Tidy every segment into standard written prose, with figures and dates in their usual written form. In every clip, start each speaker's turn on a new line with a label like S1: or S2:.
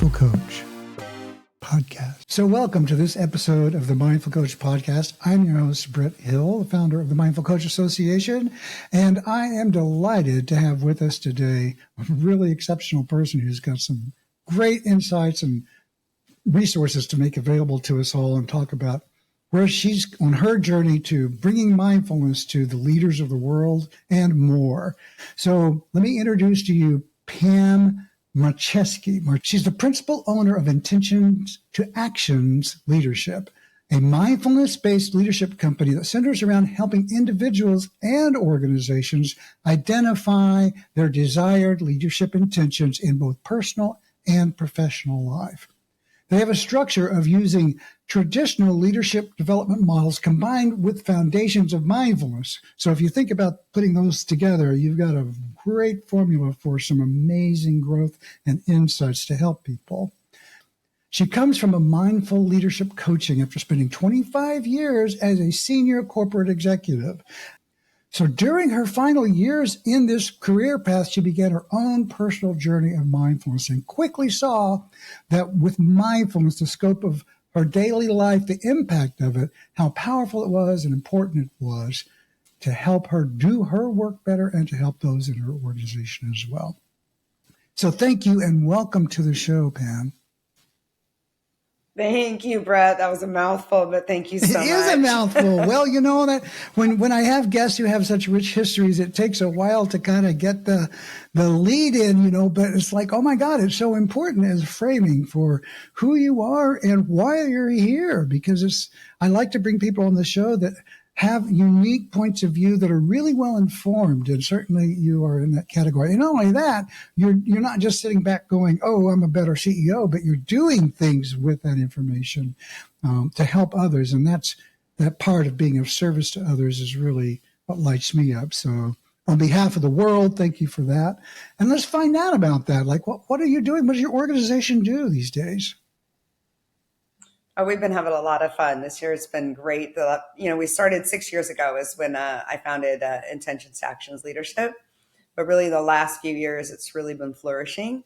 S1: Mindful Coach podcast. So welcome to this episode of the Mindful Coach podcast. I'm your host, Brett Hill, the founder of the Mindful Coach Association, and I am delighted to have with us today a really exceptional person who's got some great insights and resources to make available to us all and talk about where she's on her journey to bringing mindfulness to the leaders of the world and more. So let me introduce to you Pam Marcheski. She's the principal owner of Intentions to Actions Leadership, a mindfulness-based leadership company that centers around helping individuals and organizations identify their desired leadership intentions in both personal and professional life. They have a structure of using traditional leadership development models combined with foundations of mindfulness. So if you think about putting those together, you've got a great formula for some amazing growth and insights to help people. She comes from a mindful leadership coaching after spending 25 years as a senior corporate executive. So during her final years in this career path, she began her own personal journey of mindfulness and quickly saw that with mindfulness, the scope of her daily life, the impact of it, how powerful it was and important it was to help her do her work better and to help those in her organization as well. So thank you and welcome to the show, Pam.
S2: Thank you, Brett. That was a mouthful, but thank you so much.
S1: It is a mouthful. Well, you know that when I have guests who have such rich histories, it takes a while to kind of get the lead in, but it's like, oh my God, it's so important as framing for who you are and why you're here. Because I like to bring people on the show that have unique points of view that are really well informed, and certainly you are in that category. And not only that, you're not just sitting back going, "Oh, I'm a better CEO," but you're doing things with that information to help others, and that part of being of service to others is really what lights me up. So, on behalf of the world, thank you for that. And let's find out about that. Like, what are you doing? What does your organization do these days?
S2: Oh, we've been having a lot of fun. This year it's been great. We started 6 years ago is when I founded Intentions to Actions Leadership. But really the last few years, it's really been flourishing.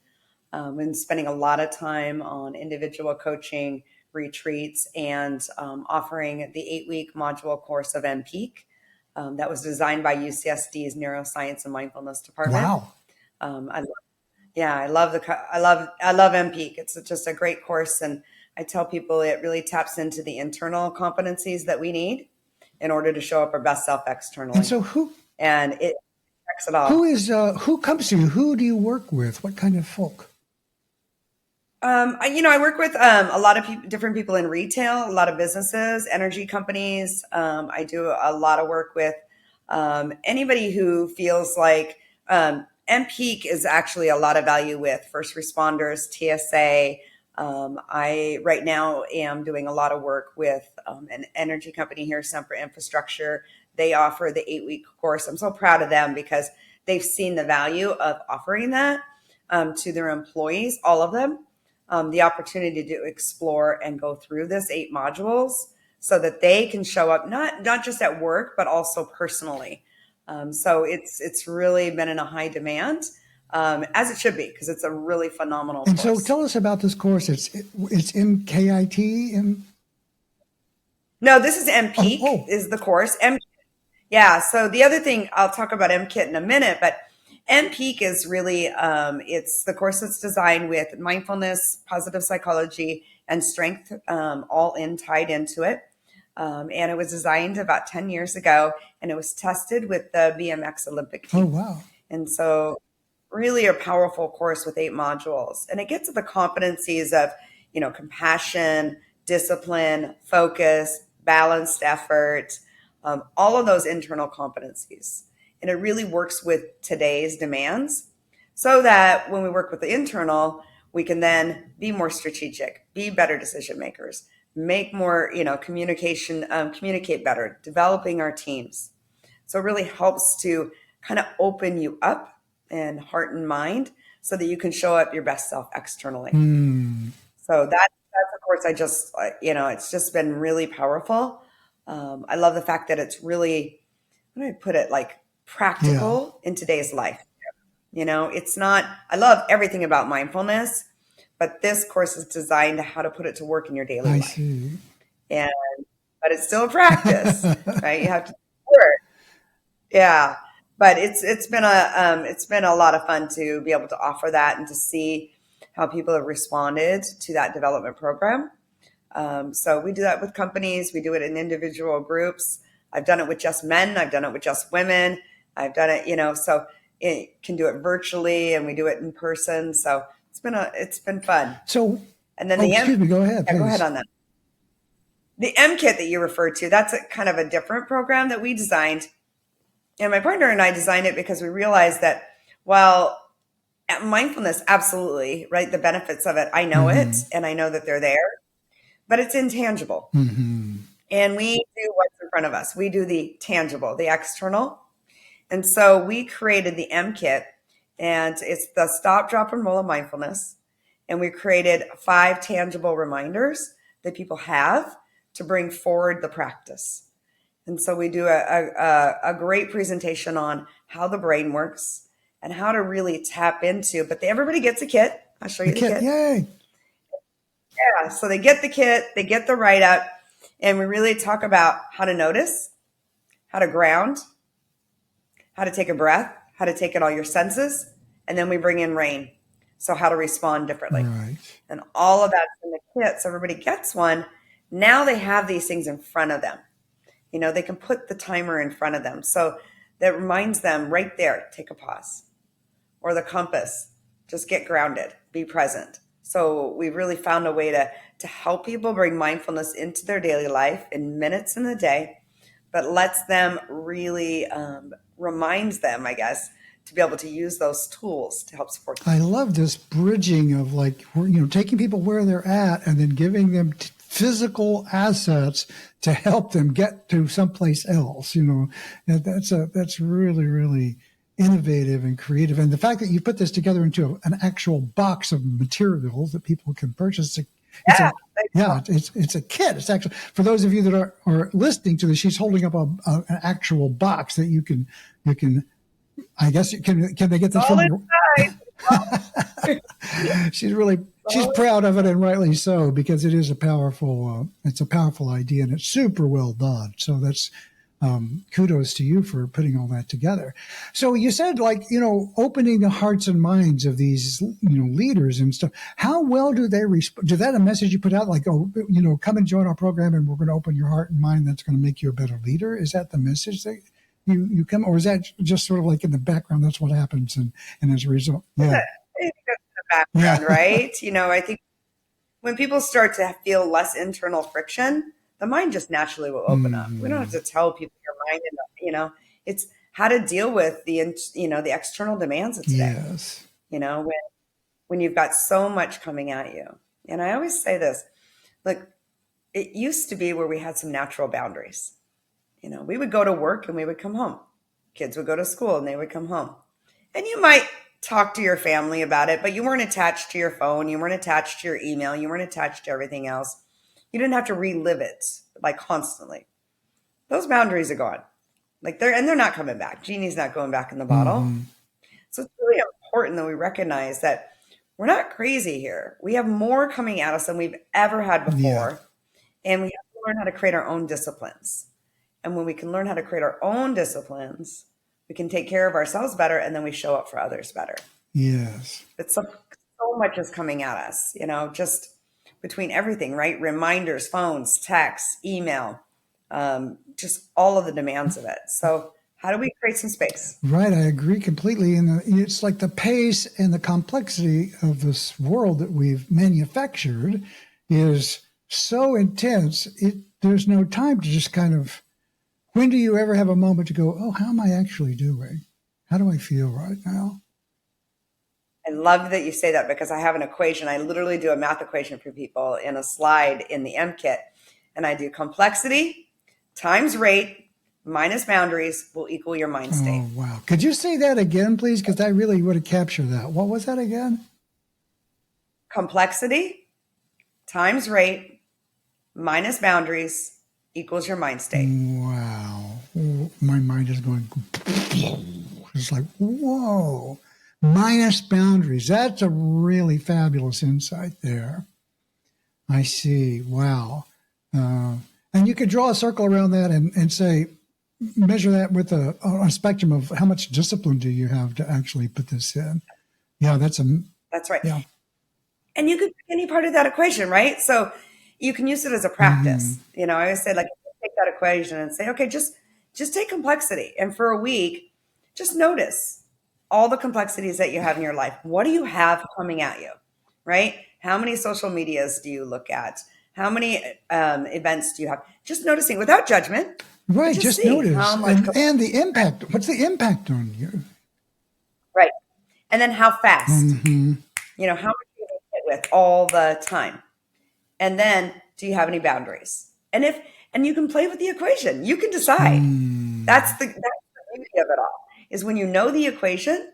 S2: Been spending a lot of time on individual coaching retreats and offering the 8-week module course of Mpeak that was designed by UCSD's Neuroscience and Mindfulness Department.
S1: Wow.
S2: I love Mpeak. It's just a great course, and I tell people it really taps into the internal competencies that we need in order to show up our best self externally.
S1: And so
S2: it checks it all.
S1: Who comes to you? Who do you work with? What kind of folk?
S2: I work with a lot of different people in retail, a lot of businesses, energy companies. I do a lot of work with anybody who feels like Mpeak is actually a lot of value with first responders, TSA. I right now am doing a lot of work with an energy company here, Sempra Infrastructure. They offer the 8-week course. I'm so proud of them because they've seen the value of offering that to their employees, all of them, the opportunity to explore and go through this 8 modules so that they can show up not just at work, but also personally. So it's really been in a high demand. As it should be, because it's a really phenomenal course.
S1: And so tell us about this course. It's Mkit?
S2: No, this is Mpeak is the course. So the other thing, I'll talk about Mkit in a minute, but Mpeak is really, it's the course that's designed with mindfulness, positive psychology, and strength all tied into it. And it was designed about 10 years ago, and it was tested with the BMX Olympic team.
S1: Oh, wow.
S2: And so really a powerful course with 8 modules. And it gets to the competencies of, compassion, discipline, focus, balanced effort, all of those internal competencies. And it really works with today's demands so that when we work with the internal, we can then be more strategic, be better decision makers, make more, communicate better, developing our teams. So it really helps to kind of open you up and heart and mind so that you can show up your best self externally. So that's of course, it's just been really powerful. I love the fact that it's really, how do I put it, like practical in today's life. It's not, I love everything about mindfulness, but this course is designed to how to put it to work in your daily
S1: I
S2: life.
S1: see.
S2: And but it's still a practice, right? You have to work. Yeah, but it's been a lot of fun to be able to offer that and to see how people have responded to that development program. So we do that with companies. We do it in individual groups. I've done it with just men. I've done it with just women. I've done it, so it can do it virtually and we do it in person. So it's been fun.
S1: So,
S2: And then
S1: excuse me, go ahead,
S2: yeah, go
S1: please.
S2: ahead on that. The Mkit that you referred to, that's a kind of a different program that we designed. And my partner and I designed it because we realized that while mindfulness, absolutely, right? The benefits of it, I know it and I know that they're there, but it's intangible. And we do what's in front of us. We do the tangible, the external. And so we created the Mkit, and it's the stop, drop, and roll of mindfulness. And we created 5 tangible reminders that people have to bring forward the practice. And so we do a great presentation on how the brain works and how to really tap into, but everybody gets a kit. I'll show you the kit.
S1: Yay.
S2: Yeah, so they get the kit, they get the write-up, and we really talk about how to notice, how to ground, how to take a breath, how to take in all your senses, and then we bring in rain. So how to respond differently.
S1: Right.
S2: And all of that's in the kit. So everybody gets one. Now they have these things in front of them. They can put the timer in front of them. So that reminds them right there, take a pause. Or the compass, just get grounded, be present. So we've really found a way to help people bring mindfulness into their daily life in minutes in the day, but lets them really reminds them, I guess, to be able to use those tools to help support them.
S1: I love this bridging of taking people where they're at and then giving them physical assets to help them get to someplace else. That's really, really innovative and creative. And the fact that you put this together into an actual box of materials that people can purchase. It's a kit. It's actually, for those of you that are listening to this, she's holding up an actual box that you can, I guess, can they get this from she's proud of it, and rightly so, because it is a powerful idea and it's super well done. So that's kudos to you for putting all that together. So you said, opening the hearts and minds of these, leaders and stuff. How well do they respond? Is that a message you put out, come and join our program and we're going to open your heart and mind? That's going to make you a better leader. Is that the message that you come, or is that just sort of like in the background? That's what happens, and as a result,
S2: yeah. It's in the background, right? I think when people start to feel less internal friction, the mind just naturally will open up. We don't have to tell people your mind, it's how to deal with the external demands of today.
S1: Yes.
S2: When you've got so much coming at you. And I always say this, look, it used to be where we had some natural boundaries. We would go to work and we would come home. Kids would go to school and they would come home. And you might talk to your family about it, but you weren't attached to your phone. You weren't attached to your email. You weren't attached to everything else. You didn't have to relive it constantly. Those boundaries are gone. They're not coming back. Genie's not going back in the bottle. So it's really important that we recognize that we're not crazy here. We have more coming at us than we've ever had before. And we have to learn how to create our own disciplines. And when we can learn how to create our own disciplines, we can take care of ourselves better, and then we show up for others better.
S1: Yes.
S2: But so much is coming at us, just between everything, right? Reminders, phones, texts, email, just all of the demands of it. So how do we create some space?
S1: Right, I agree completely. And it's like the pace and the complexity of this world that we've manufactured is so intense. There's no time to just kind of, when do you ever have a moment to go, oh, how am I actually doing? How do I feel right now?
S2: I love that you say that, because I have an equation. I literally do a math equation for people in a slide in the Mkit. And I do complexity times rate minus boundaries will equal your mind state.
S1: Oh, wow. Could you say that again, please? Because I really want to capture that. What was that again?
S2: Complexity times rate minus boundaries equals your mind state.
S1: Wow. My mind is going, it's like, whoa. minus boundaries. That's a really fabulous insight there. I see. Wow. And you could draw a circle around that and say, measure that with a spectrum of how much discipline do you have to actually put this in. Yeah, that's
S2: right.
S1: Yeah.
S2: And you could pick any part of that equation, right? So you can use it as a practice. I always say, like, take that equation and say, okay, just take complexity. And for a week, just notice all the complexities that you have in your life. What do you have coming at you, right? How many social medias do you look at? How many events do you have? Just noticing without judgment.
S1: Right.
S2: Just
S1: Just
S2: see
S1: notice.
S2: how much.
S1: And the impact. What's the impact on you?
S2: Right. And then how fast?
S1: Mm-hmm.
S2: How much do you hit with all the time? And then do you have any boundaries? And you can play with the equation. You can decide. That's the beauty of it all, is when you know the equation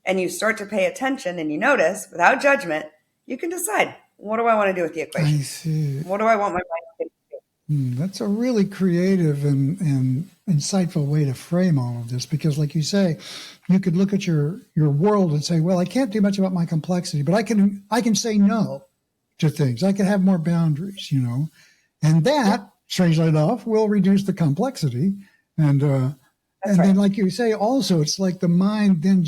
S2: and you start to pay attention and you notice without judgment, you can decide, what do I want to do with the equation?
S1: I see.
S2: What do I want my mind to do?
S1: That's a really creative and insightful way to frame all of this, because like you say, you could look at your world and say, well, I can't do much about my complexity, but I can say no to things. I can have more boundaries, and that, strangely enough, will reduce the complexity. And
S2: That's right.
S1: then, like you say, also, it's like the mind then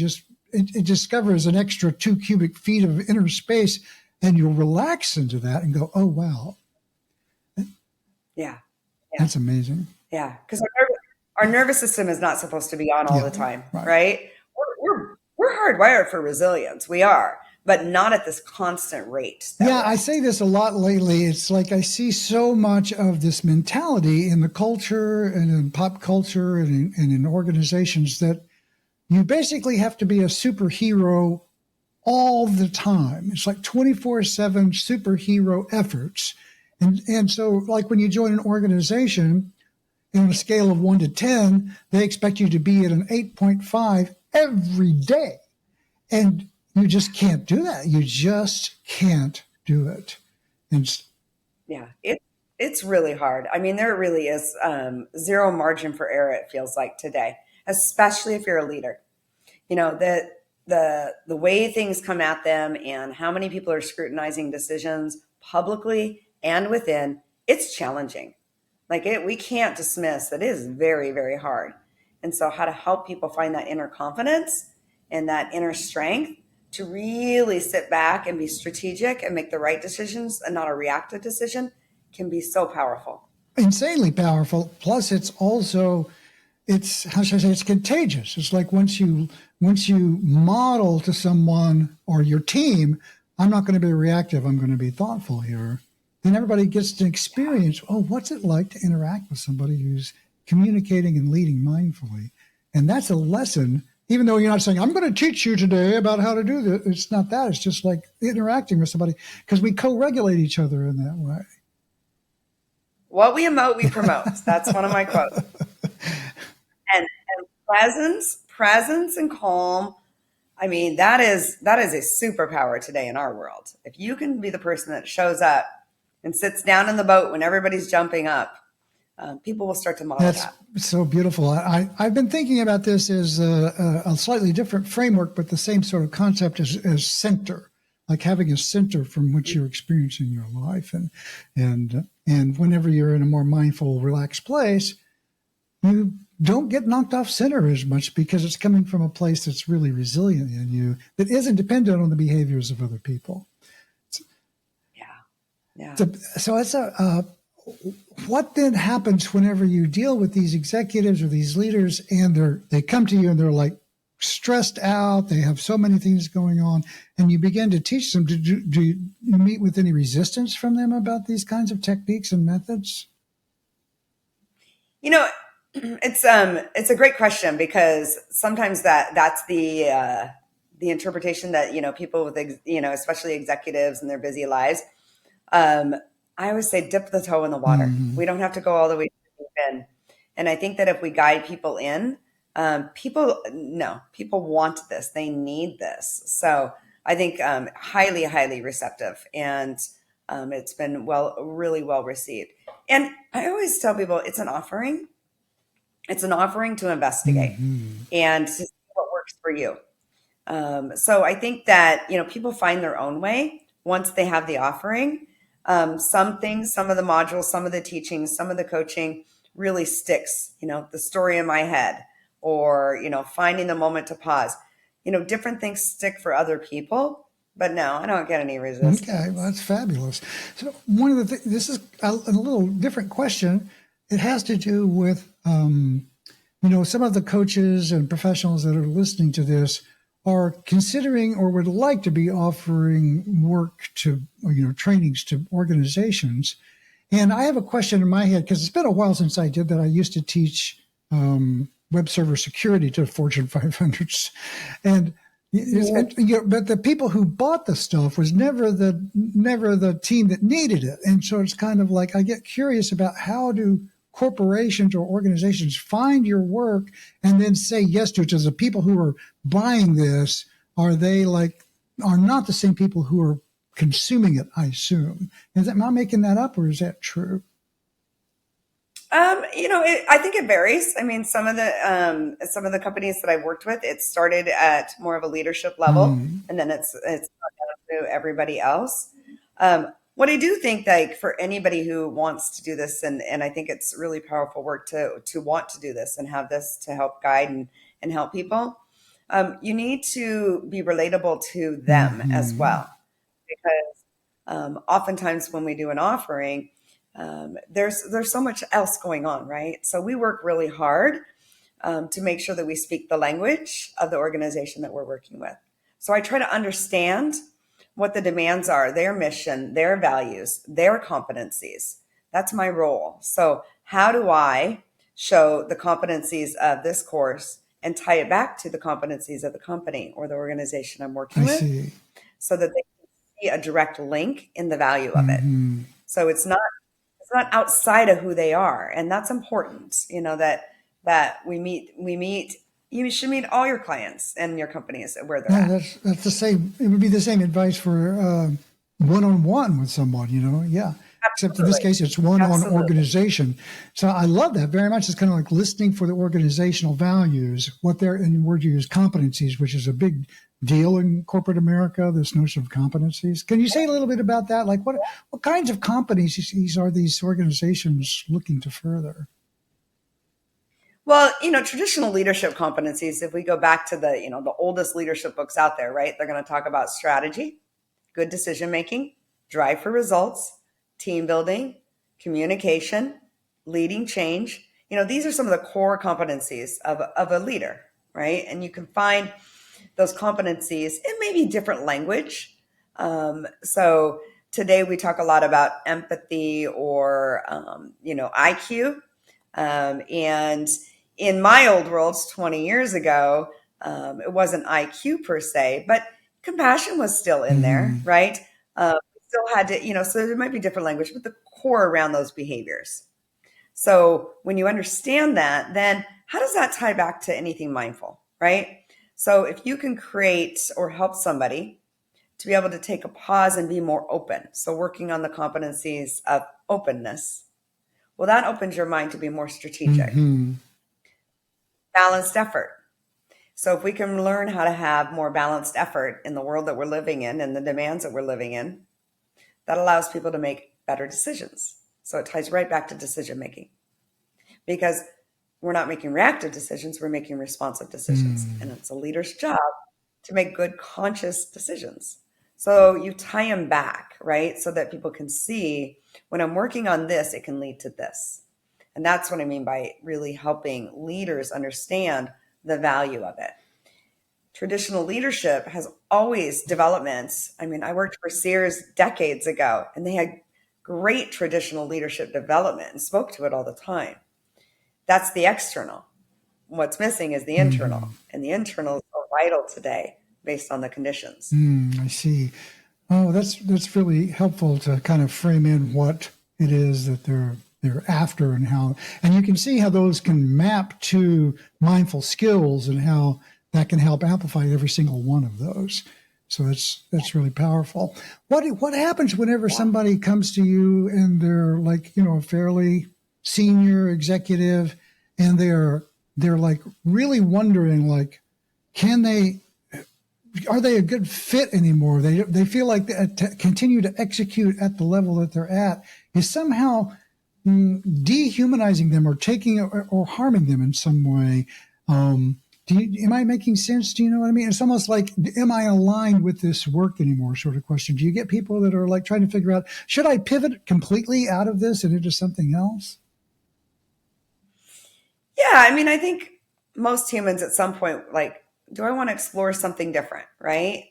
S1: it discovers an extra 2 cubic feet of inner space, and you'll relax into that and go, oh, wow.
S2: Yeah.
S1: That's amazing.
S2: Yeah. Because our nervous system is not supposed to be on all the time, right? We're hardwired for resilience. We are, but not at this constant rate.
S1: I say this a lot lately. It's like I see so much of this mentality in the culture and in pop culture and in organizations that you basically have to be a superhero all the time. It's like 24/7 superhero efforts. And so, like when you join an organization, on a scale of 1 to 10, they expect you to be at an 8.5 every day. And you just can't do that. You just can't do it.
S2: It's really hard. I mean, there really is zero margin for error, it feels like today, especially if you're a leader. The way things come at them and how many people are scrutinizing decisions publicly and within, it's challenging. We can't dismiss that it is very, very hard. And so how to help people find that inner confidence and that inner strength to really sit back and be strategic and make the right decisions and not a reactive decision can be so powerful.
S1: Insanely powerful. Plus, it's also, how should I say, it's contagious. It's like once you model to someone or your team, I'm not going to be reactive, I'm going to be thoughtful here, then everybody gets to experience, what's it like to interact with somebody who's communicating and leading mindfully? And that's a lesson, even though you're not saying, I'm going to teach you today about how to do this. It's not that. It's just like interacting with somebody, because we co-regulate each other in that way.
S2: What we emote, we promote. That's one of my quotes. And presence and calm. I mean, that is a superpower today in our world. If you can be the person that shows up and sits down in the boat when everybody's jumping up, people will start to model that.
S1: That's so beautiful. I've been thinking about this as a slightly different framework, but the same sort of concept as center, like having a center from which you're experiencing your life. And whenever you're in a more mindful, relaxed place, you don't get knocked off center as much because it's coming from a place that's really resilient in you, that isn't dependent on the behaviors of other people.
S2: Yeah.
S1: So it's what then happens whenever you deal with these executives or these leaders and they come to you and they're like stressed out, they have so many things going on, and you begin to teach them, do you meet with any resistance from them about these kinds of techniques and methods?
S2: It's a great question, because sometimes that's the interpretation that people with especially executives and their busy lives. I always say dip the toe in the water.
S1: Mm-hmm.
S2: We don't have to go all the way in. And I think that if we guide people in, people want this. They need this. So I think highly, highly receptive. And it's been really well received. And I always tell people it's an offering. It's an offering to investigate and to see what works for you. So I think that, people find their own way once they have the offering. Some things, some of the modules, some of the teachings, some of the coaching really sticks, the story in my head, or, finding the moment to pause. Different things stick for other people, but no, I don't get any
S1: Okay, well,
S2: resistance.
S1: that's fabulous. So one of the things, this is a little different question. It has to do with, some of the coaches and professionals that are listening to this are considering or would like to be offering work to, trainings to organizations. And I have a question in my head because it's been a while since I did that. I used to teach web server security to Fortune 500s, and but the people who bought the stuff was never the team that needed it. And so it's kind of like I get curious about how do corporations or organizations find your work and then say yes to it. Because the people who are buying this, are not the same people who are consuming it, I assume. Am I making that up, or is that true?
S2: I think it varies. I mean, some of the companies that I've worked with, it started at more of a leadership level,
S1: Mm,
S2: and then it's gone down to everybody else. What I do think, like for anybody who wants to do this, and I think it's really powerful work to want to do this and have this to help guide and help people. You need to be relatable to them as
S1: hmm
S2: well, because oftentimes when we do an offering, there's so much else going on, right? So we work really hard to make sure that we speak the language of the organization that we're working with. So I try to understand what the demands are, their mission, their values, their competencies. That's my role. So how do I show the competencies of this course and tie it back to the competencies of the company or the organization I'm working
S1: I
S2: with,
S1: see.
S2: so that they can see a direct link in the value of it?
S1: Hmm
S2: So it's not outside of who they are, and that's important. That we meet. You should meet all your clients and your companies where they're
S1: Yeah,
S2: at.
S1: that's the same. It would be the same advice for one-on-one with someone, Yeah. Except in this
S2: Absolutely,
S1: case, it's one on
S2: absolutely.
S1: organization. So I love that very much. It's kind of like listening for the organizational values, what they're, in the word you use, competencies, which is a big deal in corporate America. This notion of competencies. Can you say a little bit about that? Like what kinds of competencies are these organizations looking to further?
S2: Well, traditional leadership competencies. If we go back to the oldest leadership books out there, right? They're going to talk about strategy, good decision making, drive for results, team building, communication, leading change. These are some of the core competencies of a leader, right? And you can find those competencies in maybe different language. So today we talk a lot about empathy or, IQ. And in my old world, 20 years ago, it wasn't IQ per se, but compassion was still in there,
S1: Hmm
S2: right? Still had to, so there might be different language, but the core around those behaviors. So when you understand that, then how does that tie back to anything mindful, right? So if you can create or help somebody to be able to take a pause and be more open, so working on the competencies of openness, well, that opens your mind to be more strategic,
S1: hmm
S2: balanced effort. So if we can learn how to have more balanced effort in the world that we're living in and the demands that we're living in, that allows people to make better decisions. So it ties right back to decision making, because we're not making reactive decisions, we're making responsive decisions. And
S1: hmm
S2: it's a leader's job to make good, conscious decisions. So you tie them back, right? So that people can see, when I'm working on this, it can lead to this. And that's what I mean by really helping leaders understand the value of it. Traditional leadership has always developments. I mean, I worked for Sears decades ago, and they had great traditional leadership development and spoke to it all the time. That's the external. What's missing is the internal,
S1: hmm
S2: and the internal is so vital today based on the conditions.
S1: I see. Oh, that's really helpful to kind of frame in what it is that they're after and how, and you can see how those can map to mindful skills and how that can help amplify every single one of those. So that's really powerful. What happens whenever
S2: Yeah.
S1: somebody comes to you and they're like, a fairly senior executive, and they're like really wondering, like, can they are they a good fit anymore? They feel like to continue to execute at the level that they're at is somehow dehumanizing them or taking or harming them in some way. Am I making sense? Do you know what I mean? It's almost like, am I aligned with this work anymore sort of question. Do you get people that are like trying to figure out, should I pivot completely out of this and into something else?
S2: Yeah, I mean, I think most humans at some point, like, do I want to explore something different, right?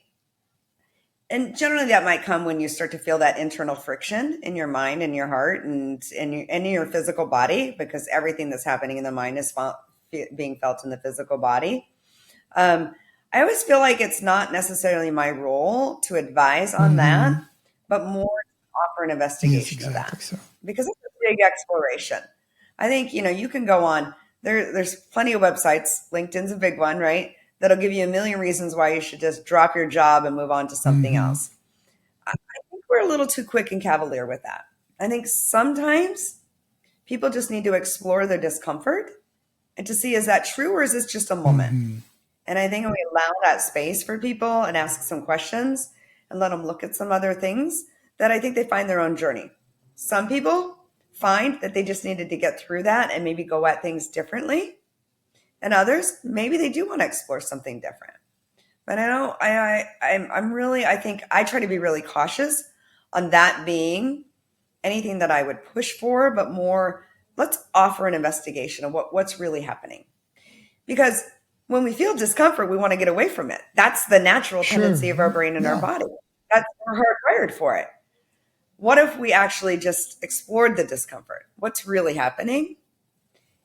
S2: And generally that might come when you start to feel that internal friction in your mind and your heart and in your physical body, because everything that's happening in the mind is being felt in the physical body. Um, I always feel like it's not necessarily my role to advise on that, but more to offer an
S1: Yes,
S2: investigation of
S1: exactly.
S2: that,
S1: So,
S2: because it's a big exploration. I think, you can go on there's plenty of websites. LinkedIn's a big one, right? That'll give you a million reasons why you should just drop your job and move on to something else. I think we're a little too quick and cavalier with that. I think sometimes people just need to explore their discomfort and to see, is that true or is this just a moment? And I think when we allow that space for people and ask some questions and let them look at some other things, that I think they find their own journey. Some people find that they just needed to get through that and maybe go at things differently. And others, maybe they do want to explore something different. But I don't, I'm really, I think I try to be really cautious on that being anything that I would push for, but more, let's offer an investigation of what's really happening. Because when we feel discomfort, we want to get away from it. That's the natural tendency of our brain and our body. That's, we're hardwired for it. What if we actually just explored the discomfort? What's really happening?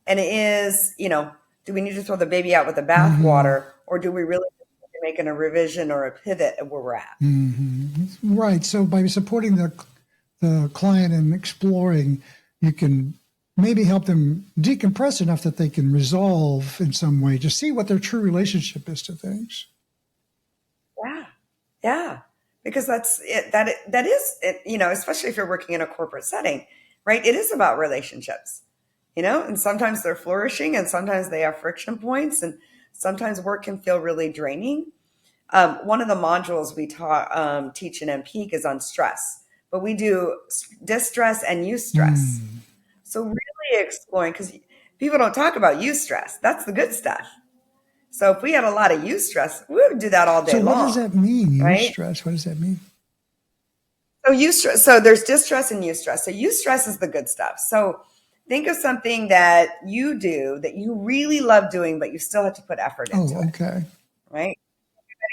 S2: And it is, do we need to throw the baby out with the bathwater, or do we really need to make a revision or a pivot of where we're at?
S1: Right. So by supporting the client and exploring, you can maybe help them decompress enough that they can resolve in some way to see what their true relationship is to things.
S2: Yeah. Yeah. Because that's it. That is it, especially if you're working in a corporate setting, right? It is about relationships, and sometimes they're flourishing and sometimes they have friction points, and sometimes work can feel really draining. One of the modules we teach in Mpeak is on stress, but we do distress and eustress. So really exploring, because people don't talk about eustress. That's the good stuff. So if we had a lot of eustress, we would do that all day
S1: long. So what
S2: long,
S1: does that mean,
S2: right?
S1: eustress? What does that mean?
S2: So eustress. So there's distress and eustress. So eustress is the good stuff. So think of something that you do that you really love doing, but you still have to put effort into it.
S1: Okay.
S2: Right?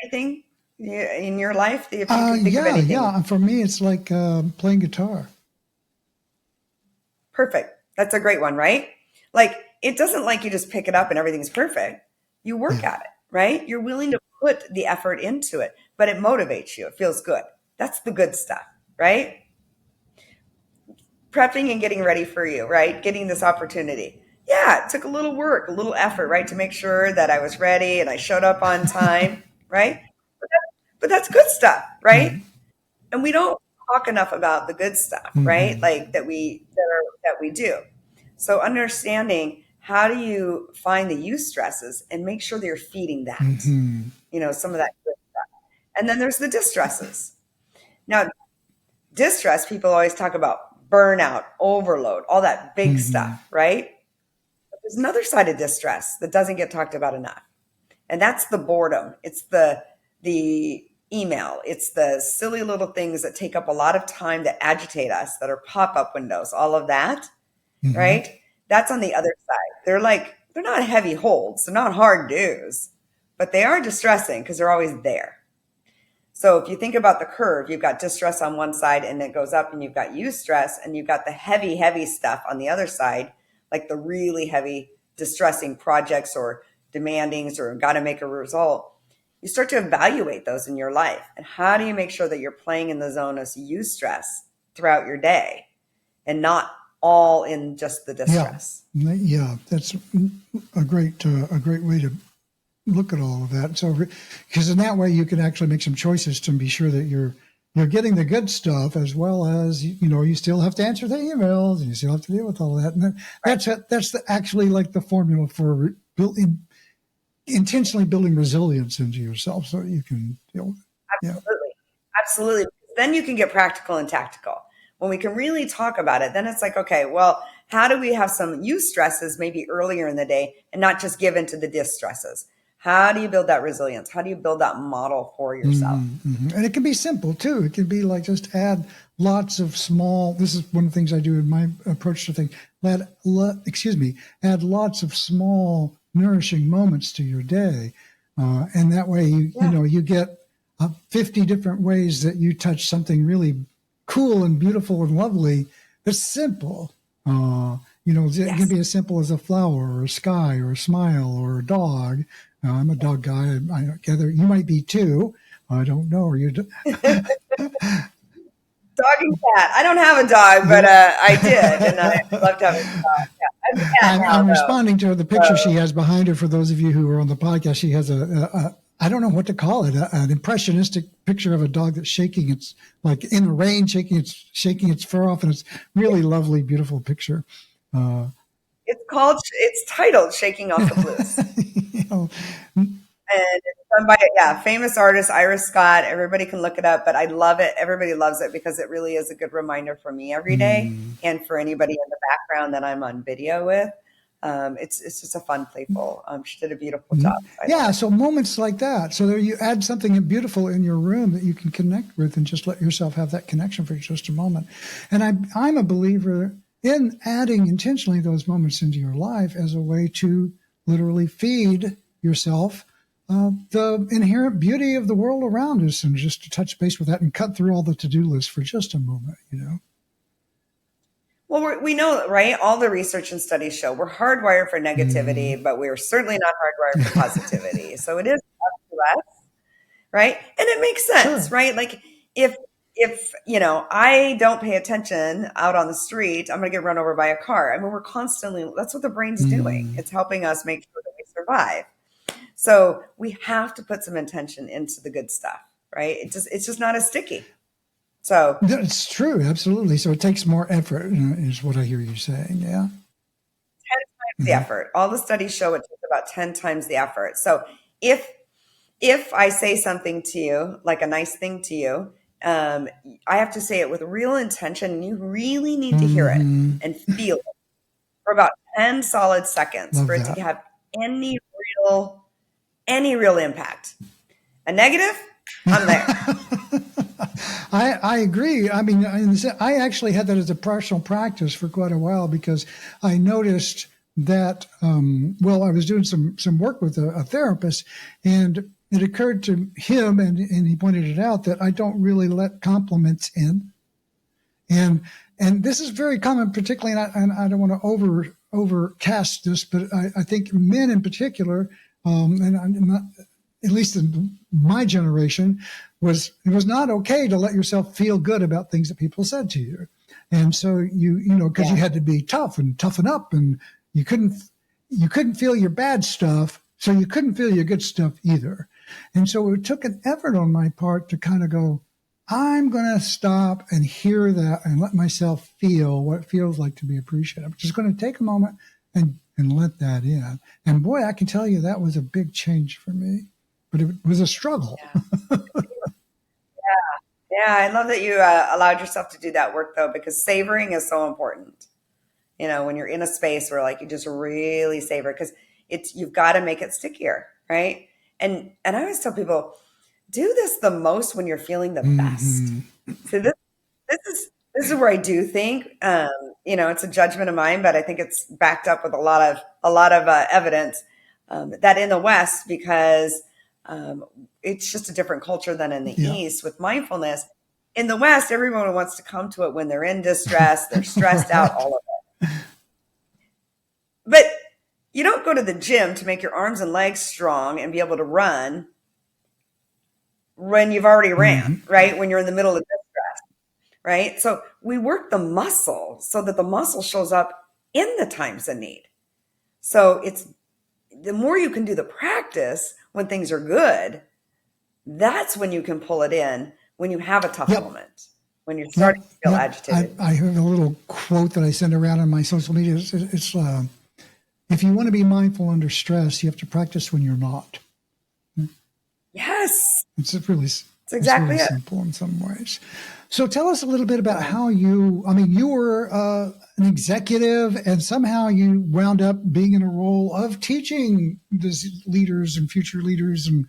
S2: Anything in your life? If you can think of anything.
S1: Yeah. For me, it's like playing guitar.
S2: Perfect. That's a great one, right? Like, it doesn't like you just pick it up and everything's perfect. You work at it, right? You're willing to put the effort into it, but it motivates you. It feels good. That's the good stuff, right? Prepping and getting ready for you, right? Getting this opportunity. Yeah, it took a little work, a little effort, right? To make sure that I was ready and I showed up on time, right? But that's good stuff, right? And we don't talk enough about the good stuff, right? Like that we do. So understanding, how do you find the eustresses and make sure that you're feeding that, some of that good stuff. And then there's the distresses. Now, distress, people always talk about burnout, overload, all that big stuff, right? But there's another side of distress that doesn't get talked about enough. And that's the boredom. It's the email. It's the silly little things that take up a lot of time, that agitate us, that are pop-up windows, all of that, right? That's on the other side. They're not heavy holds. They're not hard do's, but they are distressing because they're always there. So if you think about the curve, you've got distress on one side and it goes up, and you've got eustress, and you've got the heavy, heavy stuff on the other side, like the really heavy, distressing projects or demandings or got to make a result. You start to evaluate those in your life. And how do you make sure that you're playing in the zone of eustress throughout your day and not all in just the distress?
S1: Yeah, that's a great way to look at all of that. So, because in that way you can actually make some choices to be sure that you're getting the good stuff, as well as you still have to answer the emails and you still have to deal with all that. And that's actually like the formula for building intentionally building resilience into yourself so you can deal with it. Yeah.
S2: Absolutely. Absolutely. Then you can get practical and tactical. When we can really talk about it, then it's like, okay, well, how do we have some eustresses maybe earlier in the day and not just give into the distresses? How do you build that resilience? How do you build that model for yourself?
S1: And it can be simple too. It can be like just add lots of small. This is one of the things I do in my approach to things. Add lots of small nourishing moments to your day, and that way you get 50 different ways that you touch something really cool and beautiful and lovely. That's simple. It can be as simple as a flower or a sky or a smile or a dog. I'm a dog guy. I gather you might be too. I don't know. Are you?
S2: Dog and cat. I don't have a dog, but I did, and I love to have a dog. Yeah, I have a cat now,
S1: I'm
S2: though.
S1: responding to the picture she has behind her. For those of you who are on the podcast, she has I don't know what to call it, an impressionistic picture of a dog that's shaking its, like in the rain, shaking its fur off, and it's really lovely, beautiful picture.
S2: It's titled "Shaking Off the Blues." And it's done by famous artist Iris Scott. Everybody can look it up, but I love it. Everybody loves it because it really is a good reminder for me every day, and for anybody in the background that I'm on video with. It's just a fun, playful. She did a beautiful job.
S1: So moments like that. So there you add something beautiful in your room that you can connect with, and just let yourself have that connection for just a moment. And I'm a believer in adding intentionally those moments into your life as a way to literally feed yourself the inherent beauty of the world around us, and just to touch base with that and cut through all the to-do lists for just a moment,
S2: Well, we know, right? All the research and studies show we're hardwired for negativity, but we're certainly not hardwired for positivity. So it is up to us, right? And it makes sense, right? Like if I don't pay attention out on the street, I'm going to get run over by a car. I mean, that's what the brain's doing. It's helping us make sure that we survive. So we have to put some intention into the good stuff, right? It's just not as sticky. So
S1: that's true, absolutely. So it takes more effort, is what I hear you saying. Yeah,
S2: 10 times the effort. All the studies show it takes about 10 times the effort. So if I say something to you, like a nice thing to you, I have to say it with real intention. You really need to hear it and feel it for about 10 solid seconds for it to have any real impact. A negative, I'm there.
S1: I agree. I mean, I actually had that as a personal practice for quite a while, because I noticed that, I was doing some work with a therapist, and it occurred to him, and he pointed it out, that I don't really let compliments in. And this is very common, particularly, and I don't want to overcast this, but I think men in particular, and I'm not, at least in my generation, it was not okay to let yourself feel good about things that people said to you. And so because you had to be tough and toughen up, and you couldn't feel your bad stuff, so you couldn't feel your good stuff either. And so it took an effort on my part to kind of go, I'm going to stop and hear that and let myself feel what it feels like to be appreciated. I'm just going to take a moment and let that in. And boy, I can tell you that was a big change for me, but it was a struggle.
S2: Yeah, I love that you allowed yourself to do that work, though, because savoring is so important. When you're in a space where you just really savor, because you've got to make it stickier, right? And I always tell people, do this the most when you're feeling the best. So this is where I do think, it's a judgment of mine, but I think it's backed up with a lot of evidence that in the West, because it's just a different culture than in the East with mindfulness. In the West, everyone wants to come to it when they're in distress, they're stressed out, all of it. But you don't go to the gym to make your arms and legs strong and be able to run when you've already ran, right? When you're in the middle of distress, right? So we work the muscle so that the muscle shows up in the times of need. So it's the more you can do the practice when things are good, that's when you can pull it in when you have a tough moment, when you're starting to feel agitated.
S1: I have a little quote that I send around on my social media. It's If you want to be mindful under stress, you have to practice when you're not.
S2: Yes,
S1: It's
S2: that's
S1: really
S2: exactly it.
S1: simple in some ways. So tell us a little bit about how you were an executive and somehow you wound up being in a role of teaching these leaders and future leaders and,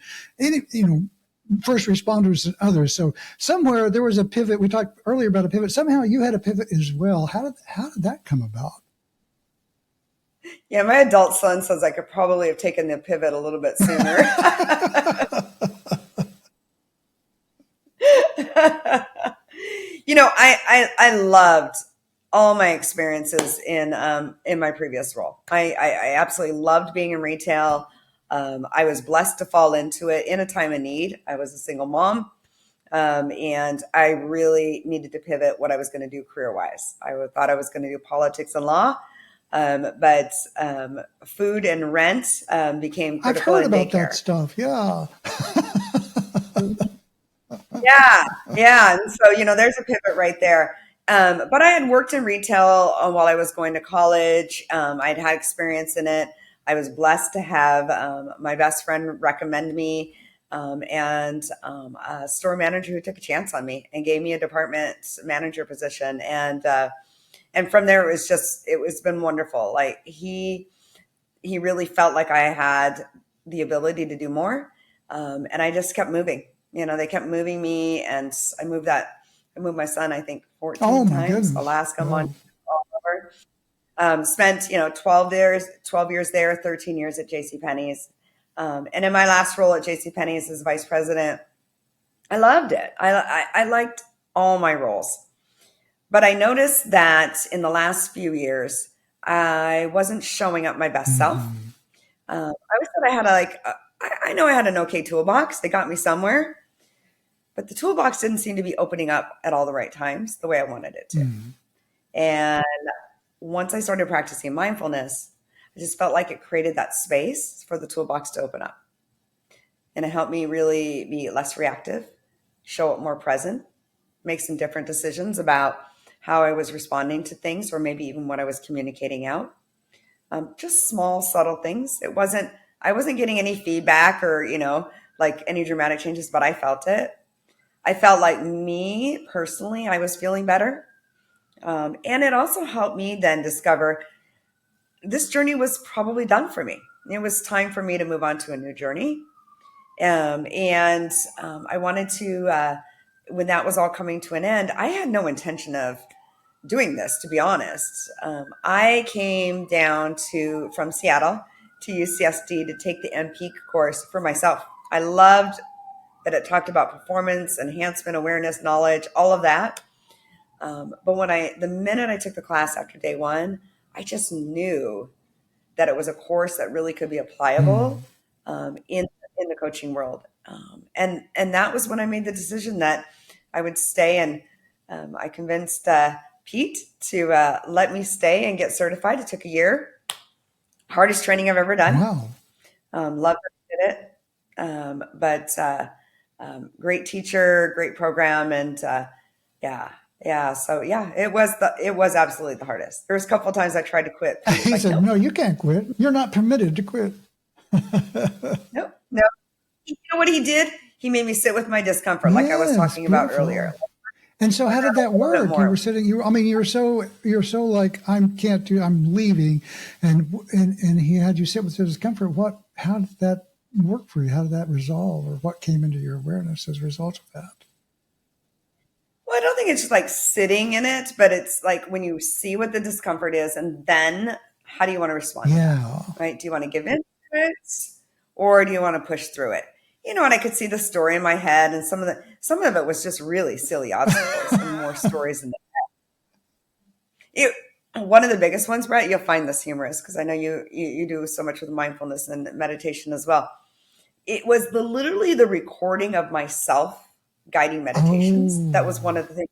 S1: first responders and others. So somewhere there was a pivot. We talked earlier about a pivot. Somehow you had a pivot as well. How did that come about?
S2: Yeah, my adult son says I could probably have taken the pivot a little bit sooner. I loved all my experiences in my previous role. I absolutely loved being in retail. I was blessed to fall into it in a time of need. I was a single mom, and I really needed to pivot what I was going to do career wise. Thought I was going to do politics and law, but food and rent became
S1: I've
S2: critical
S1: heard
S2: in
S1: about that
S2: daycare.
S1: stuff. Yeah.
S2: Yeah, yeah. And so, there's a pivot right there. But I had worked in retail while I was going to college. I'd had experience in it. I was blessed to have my best friend recommend me and a store manager who took a chance on me and gave me a department manager position. And from there, it was been wonderful. Like he really felt like I had the ability to do more. And I just kept moving. They kept moving me, and I moved my son, I think,
S1: Oh
S2: 14
S1: my
S2: times,
S1: goodness.
S2: Alaska, Montana,
S1: Oh.
S2: all over. Spent, 12 years there, 13 years at JCPenney's. And in my last role at JCPenney's as vice president, I loved it. I liked all my roles. But I noticed that in the last few years, I wasn't showing up my best self.
S1: Hmm.
S2: I always thought I had I know I had an okay toolbox. They got me somewhere, but the toolbox didn't seem to be opening up at all the right times the way I wanted it to.
S1: Hmm.
S2: And once I started practicing mindfulness, I just felt like it created that space for the toolbox to open up. And it helped me really be less reactive, show up more present, make some different decisions about how I was responding to things or maybe even what I was communicating out. Just small, subtle things. I wasn't getting any feedback or, like any dramatic changes, but I felt it. I felt like me personally, I was feeling better. And it also helped me then discover this journey was probably done for me. It was time for me to move on to a new journey. And I wanted to, when that was all coming to an end, I had no intention of doing this, to be honest. I came down from Seattle to UCSD to take the Mpeak course for myself. I loved that it talked about performance, enhancement, awareness, knowledge, all of that. But the minute I took the class after day one, I just knew that it was a course that really could be applicable
S1: Hmm.
S2: in the coaching world. And that was when I made the decision that I would stay. And I convinced Pete to let me stay and get certified. It took a year. Hardest training I've ever done.
S1: Wow.
S2: Loved it. Did it. But great teacher, great program, and yeah, yeah. So yeah, it was absolutely the hardest. There was a couple of times I tried to quit. Pete was
S1: He
S2: like,
S1: said,
S2: "Nope,
S1: "No, you can't quit. You're not permitted to quit."
S2: nope, no." You know what he did? He made me sit with my discomfort, like I was
S1: Yes,
S2: talking about earlier.
S1: beautiful. And so how did that
S2: A little bit
S1: work? You were
S2: more.
S1: sitting, you're so like, I'm leaving. And he had you sit with the discomfort. How did that work for you? How did that resolve, or what came into your awareness as a result of that?
S2: Well, I don't think it's just like sitting in it, but it's like when you see what the discomfort is, and then how do you want to respond to that?
S1: Yeah.
S2: Right? Do you want to give in to it, or do you want to push through it? And I could see the story in my head, and some of it was just really silly obstacles and more stories in it. One of the biggest ones, Brett, you'll find this humorous because I know you do so much with mindfulness and meditation as well. It was literally the recording of myself guiding meditations. That was
S1: Oh.
S2: one of the things.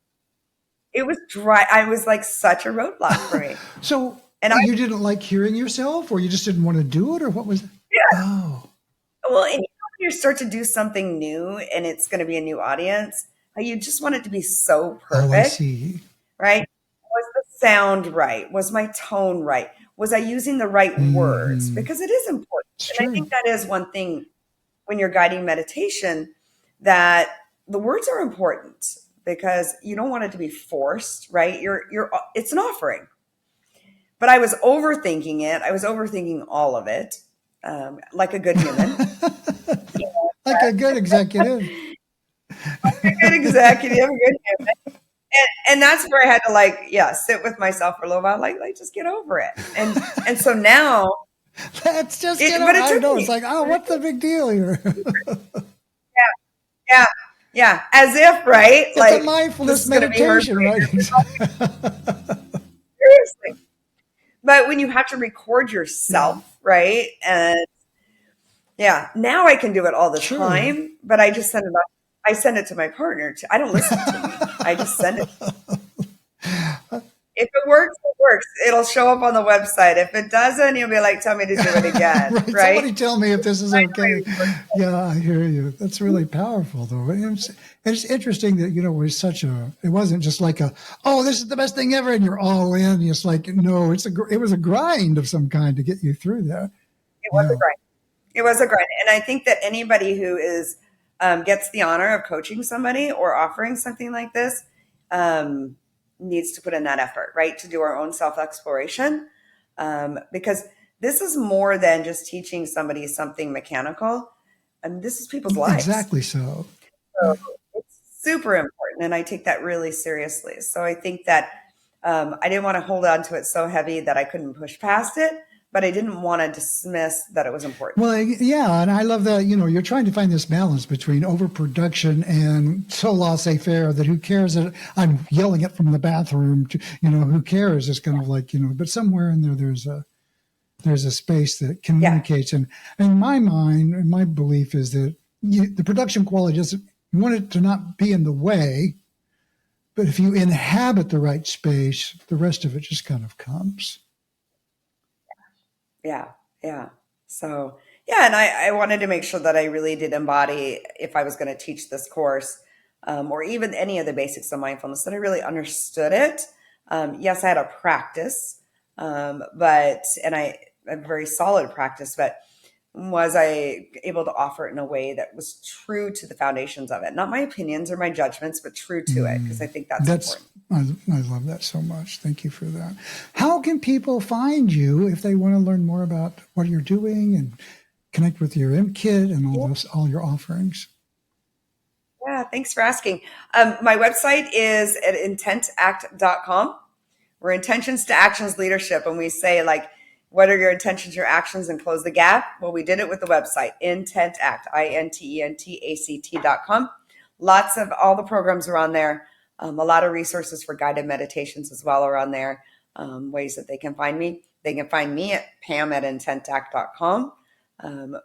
S2: It was dry. I was like such a roadblock for me.
S1: So
S2: And
S1: you didn't like hearing yourself, or you just didn't want to do it, or what was it?
S2: yeah,
S1: Oh.
S2: well, and when you start to do something new and it's going to be a new audience, you just want it to be so
S1: Oh, I
S2: perfect,
S1: see.
S2: right? Was the sound right? Was my tone right? Was I using the right words? Because it is important.
S1: It's
S2: And I
S1: true.
S2: think that is one thing when you're guiding meditation, that the words are important because you don't want it to be forced, right? It's an offering. But I was overthinking it. I was overthinking all of it, like a good human.
S1: Like a good executive.
S2: A good executive, a good human. And that's where I had to sit with myself for a little while, just get over it. And so now
S1: Let's just get
S2: but
S1: over.
S2: it
S1: I
S2: took
S1: know. It's
S2: me,
S1: like, oh, what's the big deal here?
S2: yeah, yeah, as if, right?
S1: It's a
S2: This
S1: mindfulness
S2: is going to be her
S1: meditation, right?
S2: seriously. But when you have to record
S1: Yeah,
S2: yourself, right? And yeah, now I can do it all the
S1: sure.
S2: time, but I just send it up. I send it to my partner. I don't listen to me. I just send it. If it works, it works. It'll show up on the website. If it doesn't, you'll be like, tell me to do it again,
S1: Right.
S2: right?
S1: Somebody tell me if this is
S2: I
S1: okay.
S2: know it
S1: Yeah, I hear you. That's really powerful, though. And it's interesting that, it wasn't just like oh, this is the best thing ever, and you're all in. It's like, no, it was a grind of some kind to get you through that.
S2: was a
S1: Yeah.
S2: grind. It was a grind. And I think that anybody who gets the honor of coaching somebody or offering something like this, um, needs to put in that effort, right? To do our own self exploration. Because this is more than just teaching somebody something mechanical. And this is people's lives.
S1: Exactly so.
S2: So it's super important. And I take that really seriously. So I think that I didn't want to hold on to it so heavy that I couldn't push past it, but I didn't want to dismiss that it was important.
S1: Well, yeah, and I love that, you're trying to find this balance between overproduction and so laissez-faire that who cares that I'm yelling it from the bathroom to, who cares? It's kind of like, but somewhere in there, there's a space that
S2: Yeah.
S1: communicates. And in my mind, and my belief is that the production quality doesn't, you want it to not be in the way, but if you inhabit the right space, the rest of it just kind of comes.
S2: Yeah. Yeah. So, yeah. And I wanted to make sure that I really did embody, if I was going to teach this course, or even any of the basics of mindfulness, that I really understood it. Yes, I had a practice, and a very solid practice, but was I able to offer it in a way that was true to the foundations of it? Not my opinions or my judgments, but true to it, because I think that's
S1: That's
S2: important.
S1: I love that so much. Thank you for that. How can people find you if they want to learn more about what you're doing and connect with your Mkit and all your offerings?
S2: Yeah, thanks for asking. My website is at intentact.com. We're intentions to actions leadership. And we say, what are your intentions, your actions, and close the gap? Well, we did it with the website, Intentact, intentact.com. Lots of all the programs are on there. A lot of resources for guided meditations as well are on there. Ways that they can find me. They can find me at pam@intentact.com. And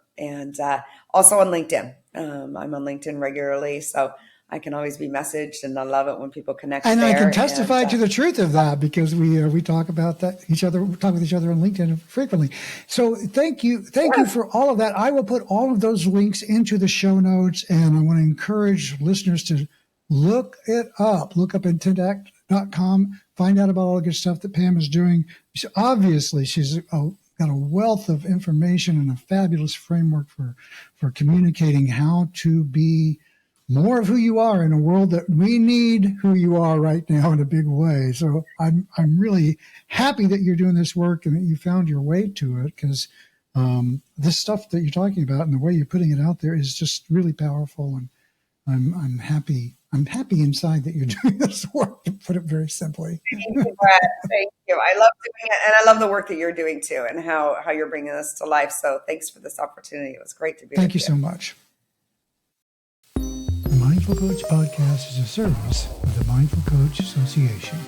S2: also on LinkedIn. I'm on LinkedIn regularly, so I can always be messaged, and I love it when people connect
S1: And I can
S2: there. And
S1: testify to the truth of that because we talk about that we talk with each other on LinkedIn frequently. So thank you for all of that. I will put all of those links into the show notes, and I want to encourage listeners to look it up. Look up intentact.com. Find out about all the good stuff that Pam is doing. Obviously, she's got a wealth of information and a fabulous framework for communicating how to be more of who you are in a world that we need who you are right now in a big way. So I'm really happy that you're doing this work and that you found your way to it, because this stuff that you're talking about and the way you're putting it out there is just really powerful. And I'm happy. I'm happy inside that you're doing this work, to put it very simply.
S2: thank you, Brad. Thank you. I love doing it, and I love the work that you're doing too, and how you're bringing this to life. So thanks for this opportunity. It was great to be
S1: Thank
S2: with
S1: you
S2: you.
S1: so much. The Mindful Coach Podcast is a service of the Mindful Coach Association.